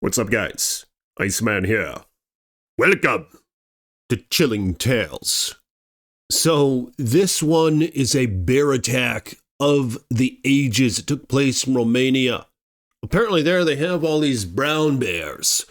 What's up, guys? Iceman here. Welcome to Chilling Tales. So, this one is a bear attack of the ages. It took place in Romania. Apparently there they have all these brown bears.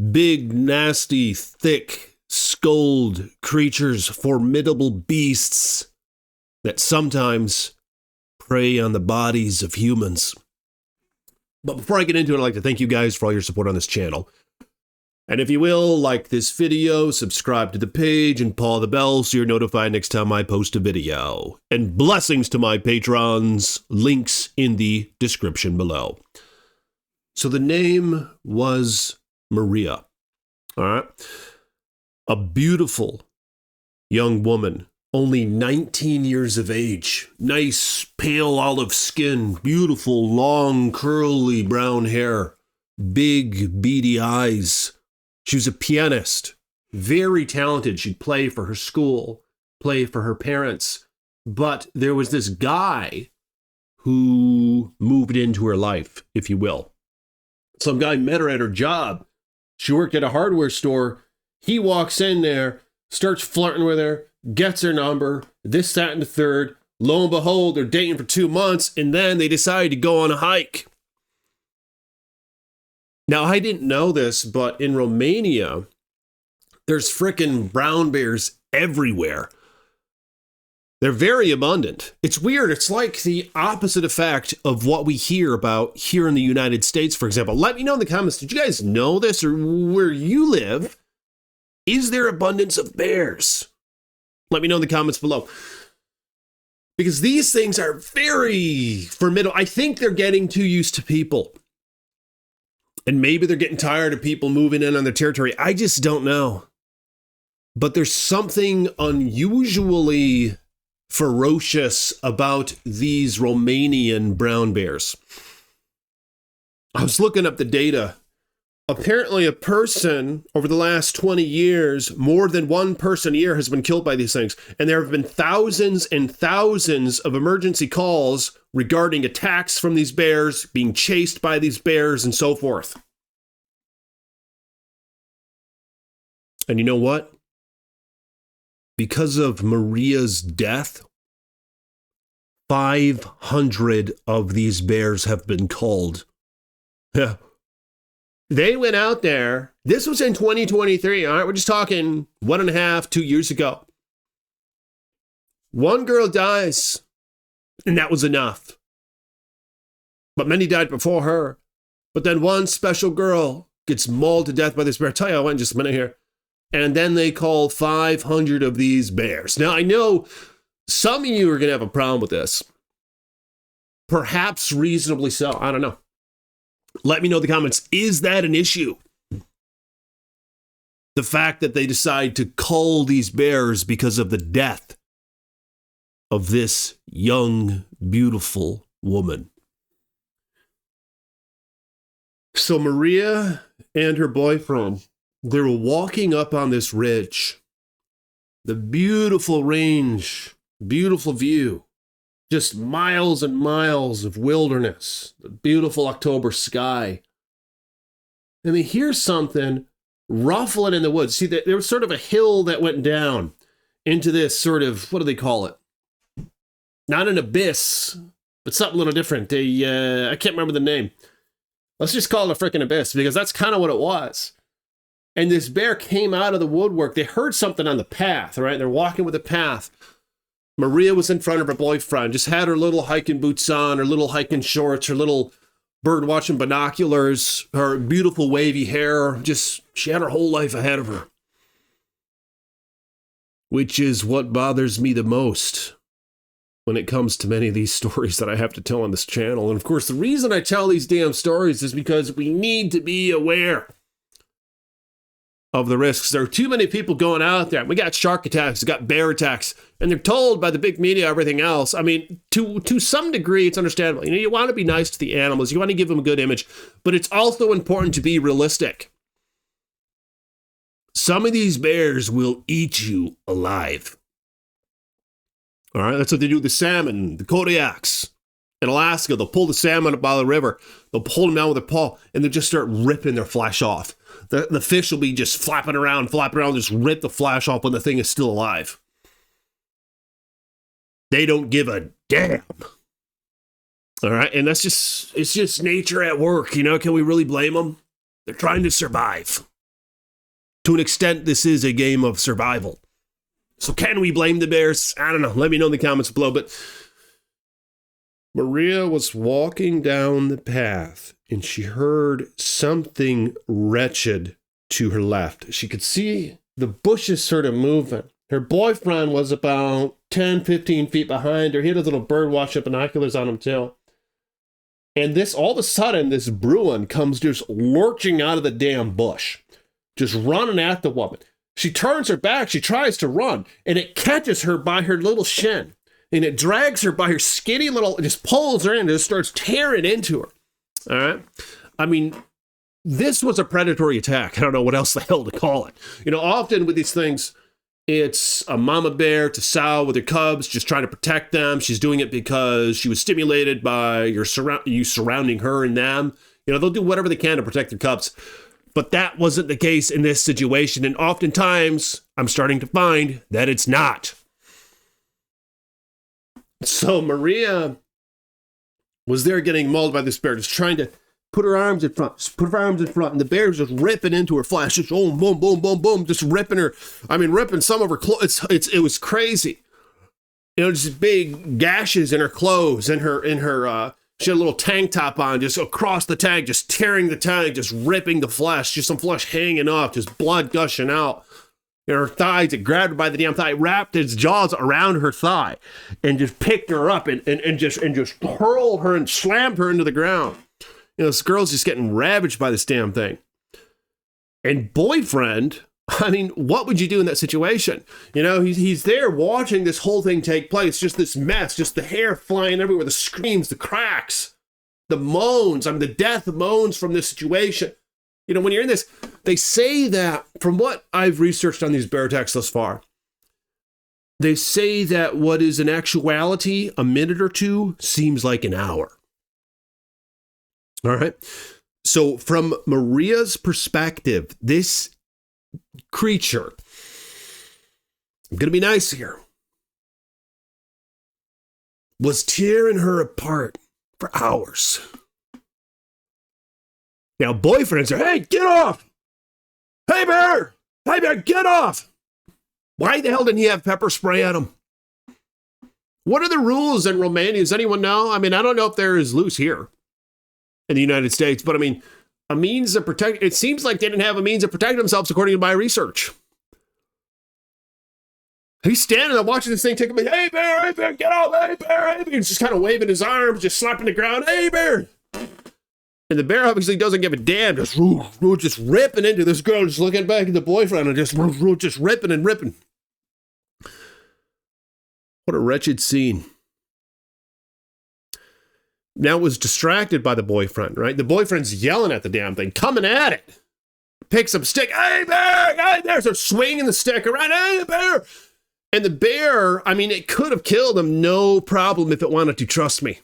Big, nasty, thick, skulled creatures, formidable beasts that sometimes prey on the bodies of humans. But before I get into it, I'd like to thank you guys for all your support on this channel. And if you will, like this video, subscribe to the page, and paw the bell so you're notified next time I post a video. And blessings to my patrons, links in the description below. So the name was Maria, all right? A beautiful young woman, only 19 years of age, nice pale olive skin, beautiful long curly brown hair, big beady eyes. She was a pianist, very talented. She'd play for her school, play for her parents. But there was this guy who moved into her life, if you will. Some guy met her at her job. She worked at a hardware store. He walks in there, starts flirting with her, gets her number, this, that, and the third. Lo and behold, they're dating for 2 months, and then they decide to go on a hike. Now, I didn't know this, but in Romania, there's frickin' brown bears everywhere. They're very abundant. It's weird. It's like the opposite effect of what we hear about here in the United States, for example. Let me know in the comments, did you guys know this, or where you live, is there abundance of bears? Let me know in the comments below. Because these things are very formidable. I think they're getting too used to people. And maybe they're getting tired of people moving in on their territory. I just don't know. But there's something unusually ferocious about these Romanian brown bears. I was looking up the data. Apparently a person over the last 20 years, more than one person a year has been killed by these things. And there have been thousands and thousands of emergency calls regarding attacks from these bears, being chased by these bears, and so forth. And you know what? Because of Maria's death, 500 of these bears have been culled. Yeah. They went out there. This was in 2023. All right, we're just talking 1.5, 2 years ago. One girl dies, and that was enough. But many died before her. But then one special girl gets mauled to death by this bear. I'll tell you what in just a minute here. And then they call 500 of these bears. Now, I know some of you are going to have a problem with this. Perhaps reasonably so. I don't know. Let me know in the comments, is that an issue? The fact that they decide to cull these bears because of the death of this young, beautiful woman. So Maria and her boyfriend, they were walking up on this ridge. The beautiful range, beautiful view. Just miles and miles of wilderness, the beautiful October sky. And they hear something ruffling in the woods. See, there was sort of a hill that went down into this sort of, what do they call it? Not an abyss, but something a little different. I can't remember the name. Let's just call it a freaking abyss, because that's kind of what it was. And this bear came out of the woodwork. They heard something on the path, right? They're walking with the path. Maria was in front of her boyfriend, just had her little hiking boots on, her little hiking shorts, her little bird watching binoculars, her beautiful wavy hair. Just, she had her whole life ahead of her. Which is what bothers me the most when it comes to many of these stories that I have to tell on this channel. And of course, the reason I tell these damn stories is because we need to be aware of the risks. There are too many people going out there. We got shark attacks, we got bear attacks, and they're told by the big media everything else. I mean, to some degree, it's understandable. You know, you want to be nice to the animals, you want to give them a good image, but it's also important to be realistic. Some of these bears will eat you alive. All right, that's what they do with the salmon, the Kodiaks. In Alaska, they'll pull the salmon up out of the river, they'll pull them down with their paw, and they'll just start ripping their flesh off. The fish will be just flapping around, just rip the flesh off when the thing is still alive. They don't give a damn. All right, and it's just nature at work, you know? Can we really blame them? They're trying to survive. To an extent, this is a game of survival. So can we blame the bears? I don't know. Let me know in the comments below. But Maria was walking down the path, and she heard something wretched to her left. She could see the bushes sort of moving. Her boyfriend was about 10, 15 feet behind her. He had his little bird watching binoculars on him too. And this, all of a sudden, this Bruin comes just lurching out of the damn bush, just running at the woman. She turns her back, she tries to run, and it catches her by her little shin. And it drags her by her skinny little, it just pulls her in and just starts tearing into her. All right? I mean, this was a predatory attack. I don't know what else the hell to call it. You know, often with these things, it's a mama bear to sow with her cubs, just trying to protect them. She's doing it because she was stimulated by you surrounding her and them. You know, they'll do whatever they can to protect their cubs. But that wasn't the case in this situation. And oftentimes, I'm starting to find that it's not. So Maria was there getting mauled by this bear, just trying to put her arms in front, and the bear's just ripping into her flesh, just boom, boom, boom, boom, boom, just ripping her. I mean, ripping some of her clothes. It was crazy. You know, just big gashes in her clothes, in her. She had a little tank top on, just across the tank, just tearing the tank, just ripping the flesh, just some flesh hanging off, just blood gushing out. In her thighs, it grabbed her by the damn thigh, wrapped its jaws around her thigh, and just picked her up and just hurled her and slammed her into the ground. You know, this girl's just getting ravaged by this damn thing. And boyfriend, I mean, what would you do in that situation? You know, he's there watching this whole thing take place, just this mess, just the hair flying everywhere, the screams, the cracks, the moans, I mean, the death moans from this situation. You know, when you're in this, they say that, from what I've researched on these bear attacks thus far, they say that what is in actuality a minute or two seems like an hour. All right. So from Maria's perspective, this creature, I'm going to be nice here, was tearing her apart for hours. Now, boyfriends are, hey, get off! Hey, bear! Hey, bear, get off! Why the hell didn't he have pepper spray on him? What are the rules in Romania? Does anyone know? I mean, I don't know if they're as loose here in the United States, but I mean, a means of protect. It seems like they didn't have a means of protecting themselves, according to my research. He's standing there watching this thing take him. Hey, bear, get off! Hey, bear, hey, bear! He's just kind of waving his arms, just slapping the ground. Hey, bear! And the bear obviously doesn't give a damn, just ripping into this girl, just looking back at the boyfriend and just ripping and ripping. What a wretched scene. Now was distracted by the boyfriend, right? The boyfriend's yelling at the damn thing, coming at it. Picks up a stick. Hey, bear! Hey, bear! Starts swinging the stick around. Hey, bear! And the bear, I mean, it could have killed him, no problem, if it wanted to, trust me.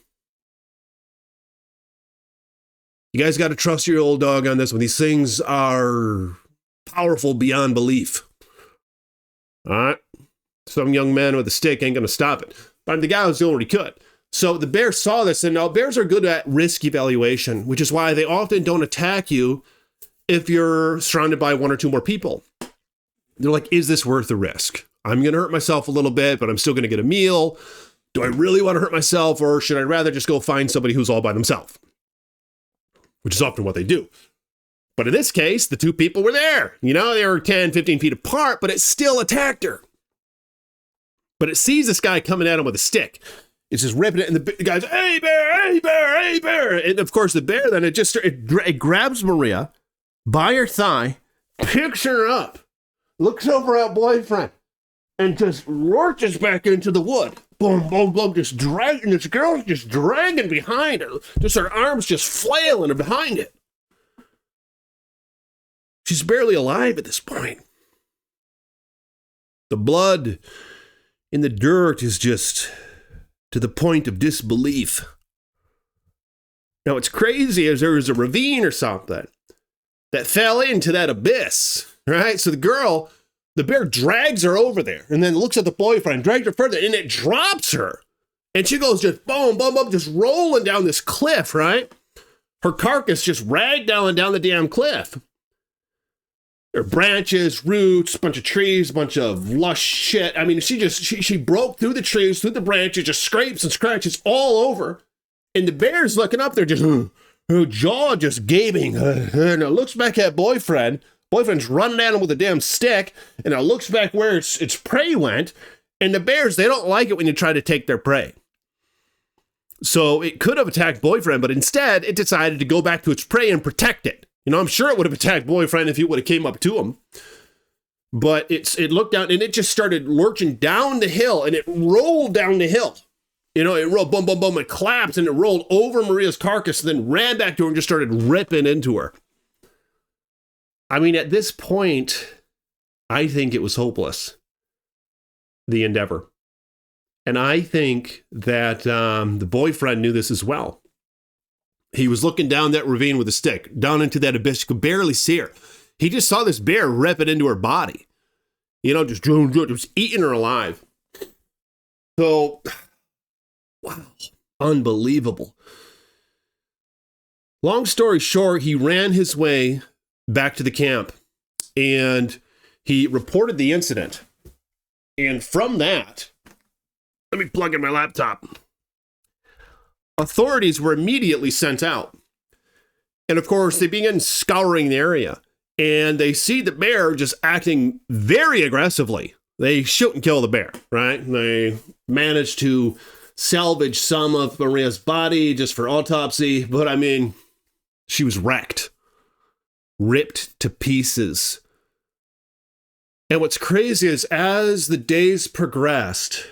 You guys got to trust your old dog on this one. These things are powerful beyond belief. All right? Some young man with a stick ain't going to stop it. But the guy was doing what he could. So the bear saw this, and now bears are good at risk evaluation, which is why they often don't attack you if you're surrounded by one or two more people. They're like, is this worth the risk? I'm going to hurt myself a little bit, but I'm still going to get a meal. Do I really want to hurt myself, or should I rather just go find somebody who's all by themselves? Which is often what they do. But in this case, the two people were there. You know, they were 10, 15 feet apart, but it still attacked her. But it sees this guy coming at him with a stick. It's just ripping it, and the guy's, hey, bear, hey, bear, hey, bear. And of course, the bear then, it grabs Maria by her thigh, picks her up, looks over at boyfriend, and just lurches back into the wood. Boom, boom, boom, just dragging, this girl's just dragging behind her. Just her arms just flailing behind it. She's barely alive at this point. The blood in the dirt is just to the point of disbelief. Now, what's crazy is there was a ravine or something that fell into that abyss, right? So the bear drags her over there and then looks at the boyfriend, drags her further, and it drops her. And she goes just boom, boom, boom, just rolling down this cliff, right? Her carcass just ragged down the damn cliff. There are branches, roots, a bunch of trees, a bunch of lush shit. I mean, she broke through the trees, through the branches, just scrapes and scratches all over. And the bear's looking up there, just her jaw just gaping. And it looks back at boyfriend. Boyfriend's running at him with a damn stick. And it looks back where its prey went. And the bears, they don't like it when you try to take their prey. So it could have attacked boyfriend, but instead it decided to go back to its prey and protect it. You know, I'm sure it would have attacked boyfriend if he would have came up to him. But it looked down and it just started lurching down the hill and it rolled down the hill. You know, it rolled, boom, boom, boom, it collapsed and it rolled over Maria's carcass and then ran back to her and just started ripping into her. I mean, at this point, I think it was hopeless, the endeavor. And I think that the boyfriend knew this as well. He was looking down that ravine with a stick, down into that abyss. You could barely see her. He just saw this bear rip it into her body. You know, just eating her alive. So, wow, unbelievable. Long story short, he ran his way back to the camp and he reported the incident. And from that, let me plug in my laptop. Authorities were immediately sent out. And of course, they began scouring the area. And they see the bear just acting very aggressively. They shoot and kill the bear, right? They managed to salvage some of Maria's body just for autopsy. But I mean, she was wrecked, ripped to pieces. And what's crazy is as the days progressed,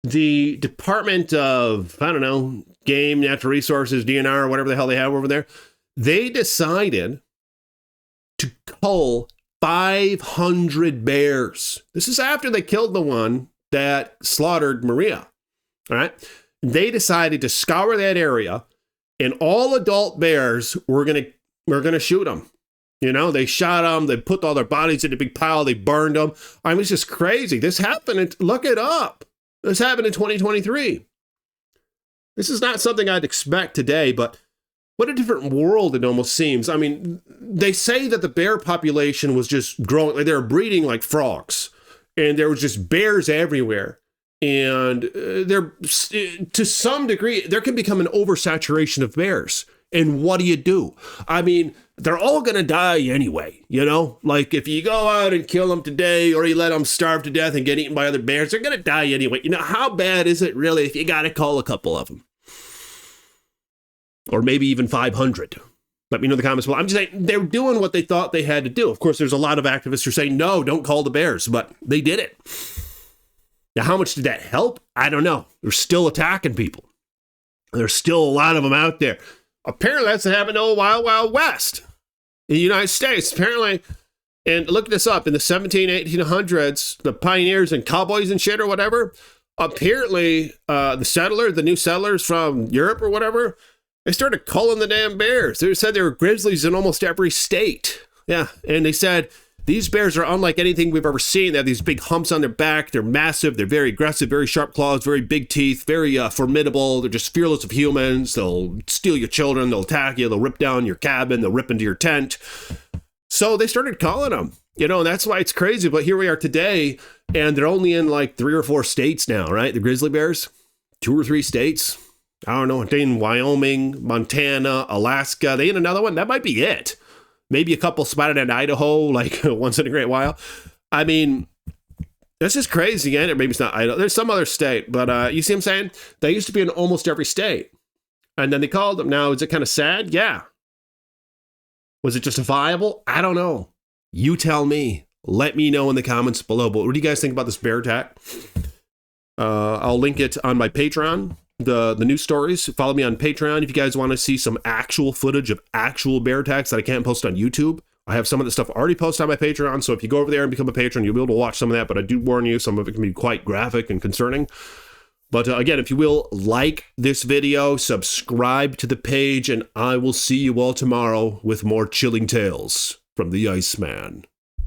the Department of, I don't know, Game, Natural Resources, DNR, whatever the hell they have over there, they decided to cull 500 bears. This is after they killed the one that slaughtered Maria. All right. They decided to scour that area and all adult bears were going to shoot them. You know, they shot them. They put all their bodies in a big pile. They burned them. I mean, it's just crazy. This happened. Look it up. This happened in 2023. This is not something I'd expect today, but what a different world it almost seems. I mean, they say that the bear population was just growing, like they were breeding like frogs, and there was just bears everywhere. And there, to some degree, there can become an oversaturation of bears. And what do? I mean, they're all going to die anyway, you know? Like, if you go out and kill them today or you let them starve to death and get eaten by other bears, they're going to die anyway. You know, how bad is it really if you got to call a couple of them? Or maybe even 500. Let me know in the comments below. I'm just saying, they're doing what they thought they had to do. Of course, there's a lot of activists who are saying, no, don't call the bears, but they did it. Now, how much did that help? I don't know. They're still attacking people. There's still a lot of them out there. Apparently, that's what happened to the Wild Wild West in the United States. Apparently, and look this up, in the 1800s, the pioneers and cowboys and shit or whatever, apparently the new settlers from Europe or whatever, they started culling the damn bears. They said there were grizzlies in almost every state. Yeah, and they said, these bears are unlike anything we've ever seen. They have these big humps on their back. They're massive. They're very aggressive, very sharp claws, very big teeth, very formidable. They're just fearless of humans. They'll steal your children. They'll attack you. They'll rip down your cabin. They'll rip into your tent. So they started calling them, you know, and that's why it's crazy. But here we are today, and they're only in like 3 or 4 states now, right? The grizzly bears, 2 or 3 states. I don't know. They're in Wyoming, Montana, Alaska. They in another one. That might be it. Maybe a couple spotted in Idaho, like once in a great while. I mean, that's just crazy. And maybe it's not Idaho. There's some other state, but you see what I'm saying? They used to be in almost every state. And then they called them. Now, is it kind of sad? Yeah. Was it justifiable? I don't know. You tell me. Let me know in the comments below. But what do you guys think about this bear attack? I'll link it on my Patreon. The news stories. Follow me on Patreon if you guys want to see some actual footage of actual bear attacks that I can't post on YouTube. I have some of the stuff already posted on my Patreon, so if you go over there and become a patron, you'll be able to watch some of that, but I do warn you, some of it can be quite graphic and concerning. But again, if you will, like this video, subscribe to the page, and I will see you all tomorrow with more chilling tales from the Iceman.